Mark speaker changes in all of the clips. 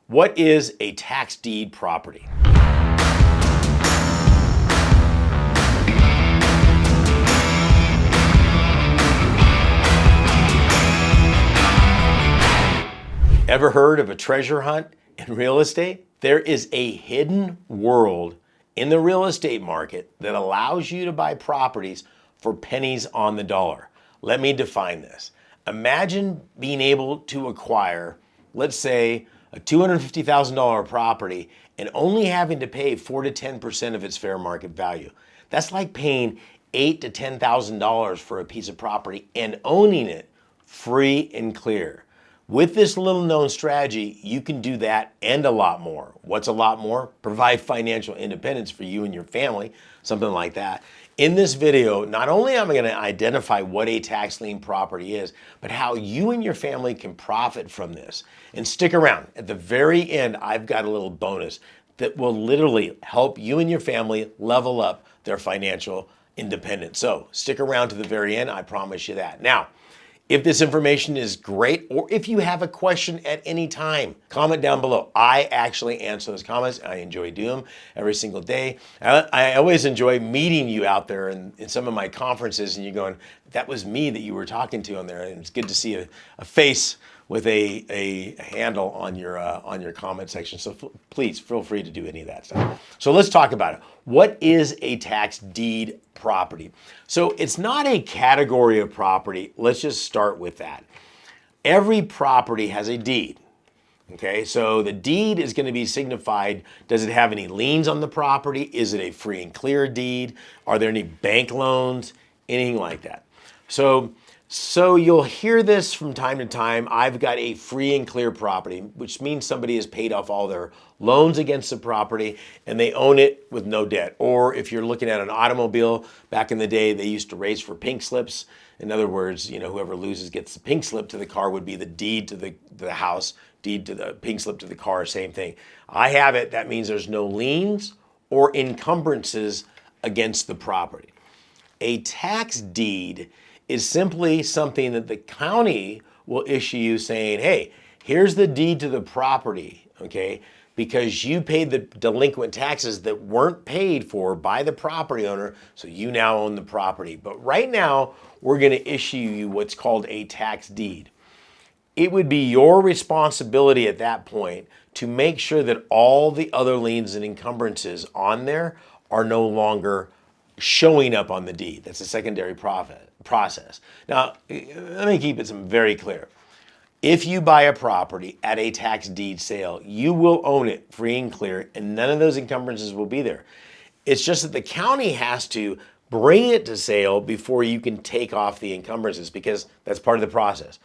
Speaker 1: What is a tax deed property? Ever heard of a treasure hunt in real estate? There is a hidden world in the real estate market that allows you to buy properties for pennies on the dollar. Let me define this. Imagine being able to acquire, let's say, a $250,000 property and only having to pay 4 to 10% of its fair market value. That's like paying $8,000 to $10,000 for a piece of property and owning it free and clear. With this little known strategy, you can do that and a lot more. What's a lot more? Provide financial independence for you and your family, something like that. In this video, not only am I going to identify what a tax lien property is, but how you and your family can profit from this. And stick around. At the very end, I've got a little bonus that will literally help you and your family level up their financial independence. So stick around to the very end. I promise you that. Now, if this information is great, or if you have a question at any time, comment down below. I actually answer those comments. I enjoy doing them every single day. I always enjoy meeting you out there in some of my conferences, and you're going, that was me that you were talking to on there. And it's good to see a face with a handle on your comment section. So please feel free to do any of that stuff. So let's talk about it. What is a tax deed property? So it's not a category of property. Let's just start with that. Every property has a deed. Okay, so the deed is going to be signified. Does it have any liens on the property? Is it a free and clear deed? Are there any bank loans? Anything like that. So you'll hear this from time to time. I've got a free and clear property, which means somebody has paid off all their loans against the property and they own it with no debt. Or if you're looking at an automobile, back in the day, they used to race for pink slips. In other words, whoever loses gets the pink slip to the car would be the deed to the house, deed to the pink slip to the car, same thing. I have it. That means there's no liens or encumbrances against the property. A tax deed is simply something that the county will issue you saying, hey, here's the deed to the property, okay? Because you paid the delinquent taxes that weren't paid for by the property owner, so you now own the property. But right now, we're gonna issue you what's called a tax deed. It would be your responsibility at that point to make sure that all the other liens and encumbrances on there are no longer showing up on the deed. That's a secondary process. Now, let me keep it very clear. If you buy a property at a tax deed sale, you will own it free and clear, and none of those encumbrances will be there. It's just that the county has to bring it to sale before you can take off the encumbrances, because that's part of the process.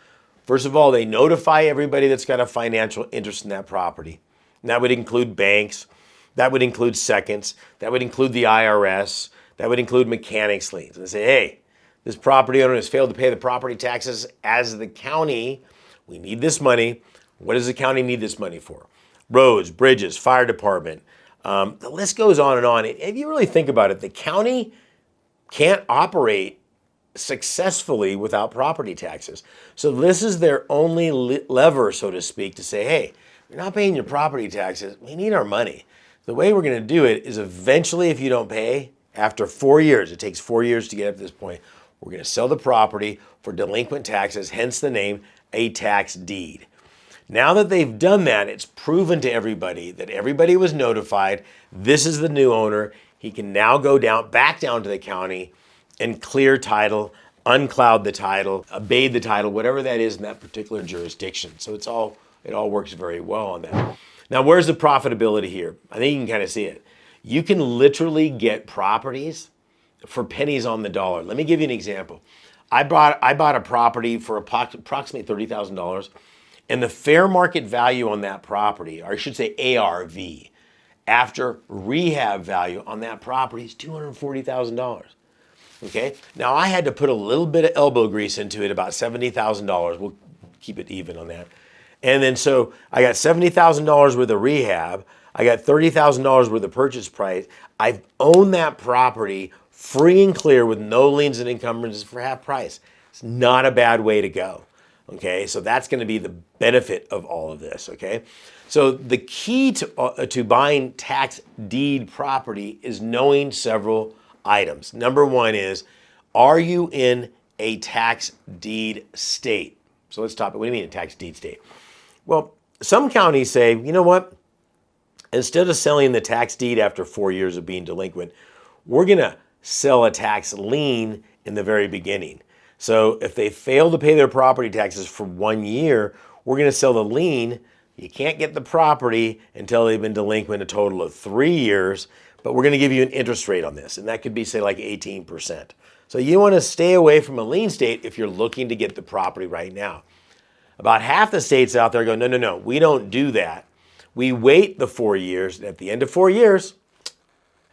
Speaker 1: First of all, they notify everybody that's got a financial interest in that property. And that would include banks, that would include seconds, that would include the IRS, that would include mechanics liens. And they say, hey, this property owner has failed to pay the property taxes. As the county, we need this money. What does the county need this money for? Roads, bridges, fire department. The list goes on and on. If you really think about it, the county can't operate successfully without property taxes. So this is their only lever, so to speak, to say, hey, you're not paying your property taxes. We need our money. The way we're going to do it is eventually, if you don't pay, after 4 years, it takes 4 years to get up to this point, we're going to sell the property for delinquent taxes, hence the name, a tax deed. Now that they've done that, it's proven to everybody that everybody was notified. This is the new owner. He can now go back down to the county and clear title, uncloud the title, abate the title, whatever that is in that particular jurisdiction. So it all works very well on that. Now, where's the profitability here? I think you can kind of see it. You can literally get properties for pennies on the dollar. Let me give you an example. I bought a property for approximately $30,000, and the fair market value on that property, or I should say ARV, after rehab value on that property is $240,000. Okay, now I had to put a little bit of elbow grease into it, about $70,000. We'll keep it even on that. And then so I got $70,000 worth of rehab. I got $30,000 worth of purchase price. I've owned that property free and clear with no liens and encumbrances for half price. It's not a bad way to go. Okay, so that's going to be the benefit of all of this. Okay, So the key to buying tax deed property is knowing several items. Number one is, are you in a tax deed state? So let's talk, what do you mean a tax deed state? Well, some counties say, you know what? Instead of selling the tax deed after 4 years of being delinquent, we're gonna sell a tax lien in the very beginning. So if they fail to pay their property taxes for 1 year, we're gonna sell the lien. You can't get the property until they've been delinquent a total of 3 years, but we're gonna give you an interest rate on this, and that could be, say, like 18%. So you wanna stay away from a lien state if you're looking to get the property right now. About half the states out there go, no, no, no, we don't do that. We wait the 4 years, and at the end of 4 years,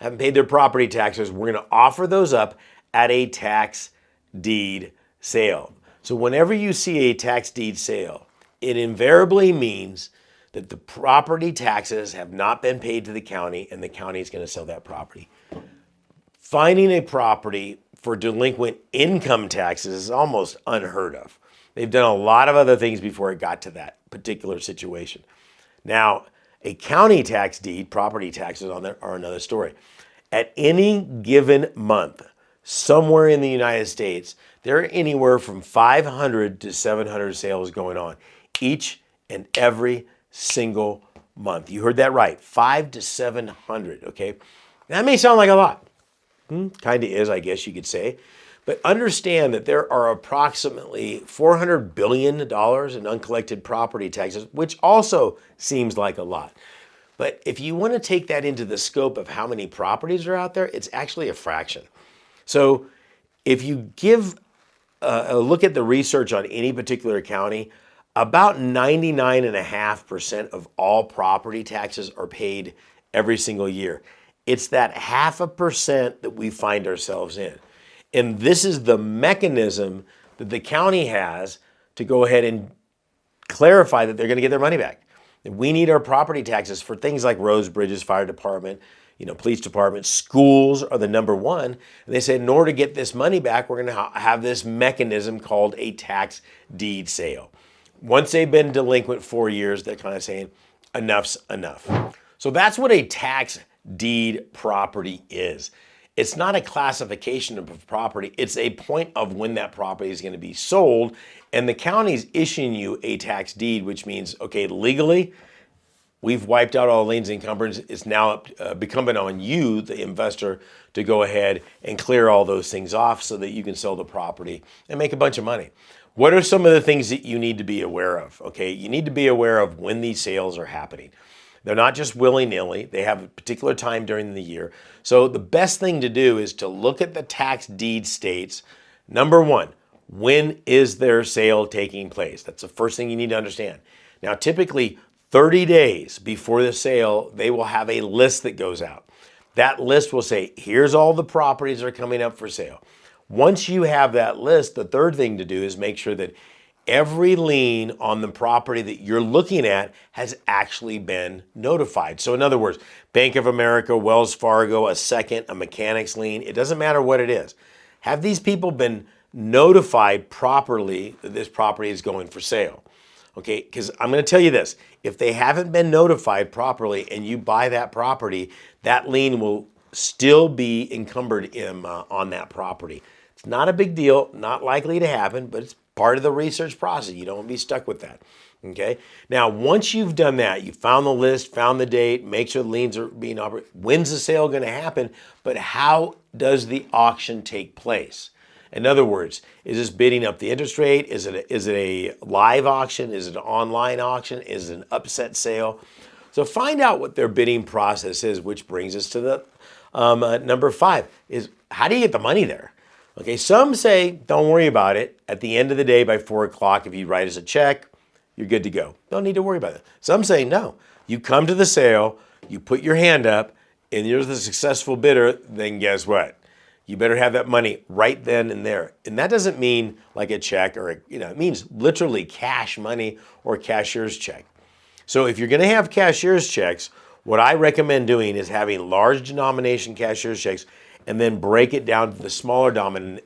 Speaker 1: haven't paid their property taxes, we're gonna offer those up at a tax deed sale. So whenever you see a tax deed sale, it invariably means that the property taxes have not been paid to the county and the county is going to sell that property. Finding a property for delinquent income taxes is almost unheard of. They've done a lot of other things before it got to that particular situation. Now, a county tax deed, property taxes on there are another story. At any given month, somewhere in the United States, there are anywhere from 500 to 700 sales going on each and every single month. You heard that right, 500 to 700, okay? That may sound like a lot. Kind of is, I guess you could say. But understand that there are approximately $400 billion in uncollected property taxes, which also seems like a lot. But if you want to take that into the scope of how many properties are out there, it's actually a fraction. So if you give a look at the research on any particular county, about 99.5% of all property taxes are paid every single year. It's that 0.5% that we find ourselves in. And this is the mechanism that the county has to go ahead and clarify that they're going to get their money back. We need our property taxes for things like roads, bridges, fire department, police department, schools are the number one. And they said, in order to get this money back, we're going to have this mechanism called a tax deed sale. Once they've been delinquent 4 years, they're kind of saying, enough's enough. So that's what a tax deed property is. It's not a classification of a property. It's a point of when that property is going to be sold. And the county's issuing you a tax deed, which means, okay, legally, we've wiped out all liens and encumbrances. It's now incumbent on you, the investor, to go ahead and clear all those things off so that you can sell the property and make a bunch of money. What are some of the things that you need to be aware of? Okay, you need to be aware of when these sales are happening. They're not just willy-nilly. They have a particular time during the year. So the best thing to do is to look at the tax deed states. Number one, when is their sale taking place? That's the first thing you need to understand. Now, typically 30 days before the sale, they will have a list that goes out. That list will say, here's all the properties that are coming up for sale. Once you have that list, the third thing to do is make sure that every lien on the property that you're looking at has actually been notified. So in other words, Bank of America, Wells Fargo, a second, a mechanics lien, it doesn't matter what it is. Have these people been notified properly that this property is going for sale? Okay, because I'm going to tell you this, if they haven't been notified properly and you buy that property, that lien will still be encumbered on that property. It's not a big deal, not likely to happen, but it's part of the research process. You don't want to be stuck with that. Okay. Now, once you've done that, you found the list, found the date, make sure the liens are being operated. When's the sale going to happen? But how does the auction take place? In other words, is this bidding up the interest rate? Is it a live auction? Is it an online auction? Is it an upset sale? So find out what their bidding process is, which brings us to the number 5 is how do you get the money there? Okay, some say, don't worry about it. At the end of the day, by 4 o'clock, if you write us a check, you're good to go. Don't need to worry about it. Some say, no. You come to the sale, you put your hand up, and you're the successful bidder, then guess what? You better have that money right then and there. And that doesn't mean like a check or, it means literally cash money or a cashier's check. So if you're going to have cashier's checks, what I recommend doing is having large denomination cashier's checks and then break it down to the smaller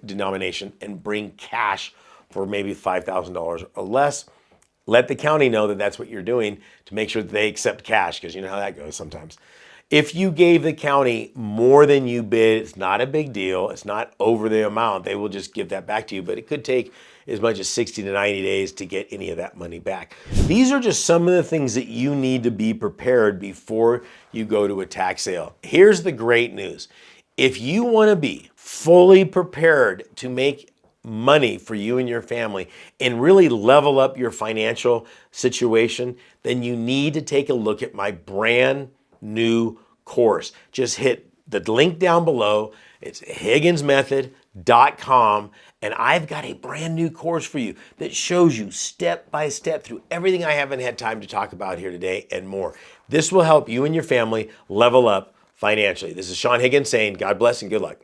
Speaker 1: denomination and bring cash for maybe $5,000 or less. let the county know that that's what you're doing to make sure that they accept cash, because you know how that goes sometimes. If you gave the county more than you bid, it's not a big deal. It's not over the amount. They will just give that back to you, but it could take as much as 60 to 90 days to get any of that money back. These are just some of the things that you need to be prepared before you go to a tax sale. Here's the great news. If you want to be fully prepared to make money for you and your family and really level up your financial situation, then you need to take a look at my brand new course. Just hit the link down below. It's higginsmethod.com, and I've got a brand new course for you that shows you step by step through everything I haven't had time to talk about here today and more. This will help you and your family level up financially. This is Saen Higgins saying God bless and good luck.